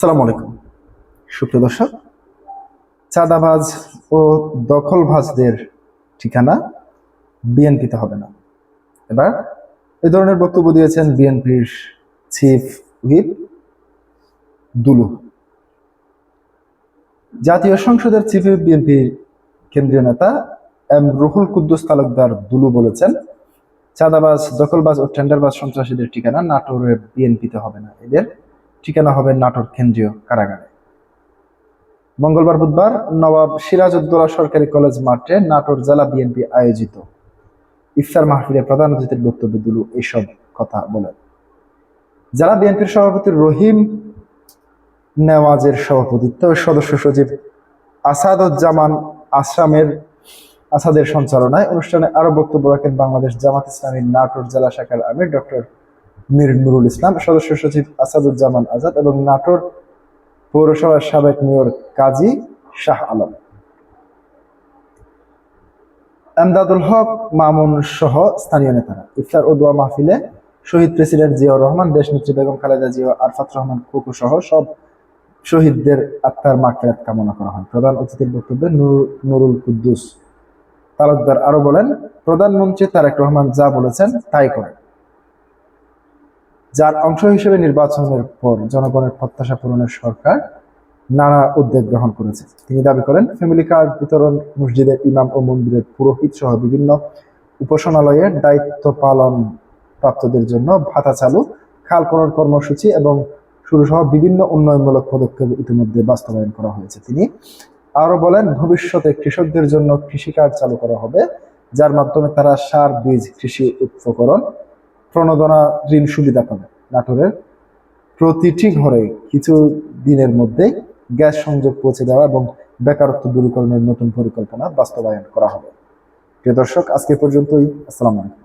আসসালামু আলাইকুম সুপ্রিয় দর্শক। চাঁদাবাজ ও দখলবাজদের ঠিকানা বিএনপিতে হবে না। এবার এ ধরনের বক্তব্য দিয়েছেন বিএনপির চিফ হুইপ দুলু। জাতীয় সংসদের চিফ হুইপ বিএনপির কেন্দ্রীয় নেতা এম রুহুল কুদ্দুস তালুকদার দুলু বলেছেন, চাঁদাবাজ, দখলবাজ ও টেন্ডারবাজ সন্ত্রাসীদের ঠিকানা নাটোরের বিএনপিতে হবে না, এদের ঠিকানা হবে নাটোর কেন্দ্রীয় কারাগারে। মঙ্গলবার বুধবার নবাব সিরাজউদ্দৌলা সরকারি কলেজ মাঠে নাটোর জেলা বিএনপি আয়োজিত ইফতার মাহফিলে প্রধান অতিথির বক্তব্যে দুলু এসব কথা বলেন। জেলা বিএনপির সভাপতি রহিম নেওয়াজের সভাপতিত্বে ও সদস্য সচিব আসাদুজ্জামান আসাদের সঞ্চালনায় অনুষ্ঠানে আরো বক্তব্য রাখেন বাংলাদেশ জামাত ইসলামী নাটোর জেলা শাখার আমির ডক্টর মীর নুরুল ইসলাম, সদস্য সচিব আসাদুজ্জামান আজাদ এবং নাটোর পৌরসভার সাবেক মেয়র কাজী শাহ আলম, এমদাদুল হক মামুন সহ স্থানীয় নেতারা। ইফতার ও দোয়া মাহফিলে শহীদ প্রেসিডেন্ট জিয়াউর রহমান, দেশনেত্রী বেগম খালেদা জিয়া, আরফাত রহমান কুকু সহ সব শহীদদের আত্মার মাগফিরাত কামনা করা হয়। প্রধান অতিথির বক্তব্যে নুরুল কুদ্দুস তালুকদার আরো বলেন, প্রধানমন্ত্রী তারেক রহমান যা বলেছেন তাই করেন, যার অংশ হিসেবে নির্বাচনের পর জনগণের প্রত্যাশা পূরণের সরকার নানা উদ্যোগ গ্রহণ করেছে। তিনি দাবি করেন, ফ্যামিলি কার্ড বিতরণ, মসজিদের ইমাম ও মন্দিরের পুরোহিত সহ বিভিন্ন উপাসনালয়ের দায়িত্ব পালন প্রাপ্তদের জন্য ভাতা চালু, খাল খনন কর্মসূচি এবং শুরু সহ বিভিন্ন উন্নয়নমূলক পদক্ষেপ ইতিমধ্যে বাস্তবায়ন করা হয়েছে। তিনি আরো বলেন, ভবিষ্যতে কৃষকদের জন্য কৃষি কার্ড চালু করা হবে, যার মাধ্যমে তারা সার, বীজ, কৃষি উপকরণ, প্রণোদনা, ঋণ সুবিধা পাবে। নাটোরের প্রতিটি ঘরে কিছু দিনের মধ্যে গ্যাস সংযোগ পৌঁছে দেওয়া এবং বেকারত্ব দূরীকরণের নতুন পরিকল্পনা বাস্তবায়ন করা হবে। প্রিয় দর্শক, আজকে পর্যন্তই। আসসালামু আলাইকুম।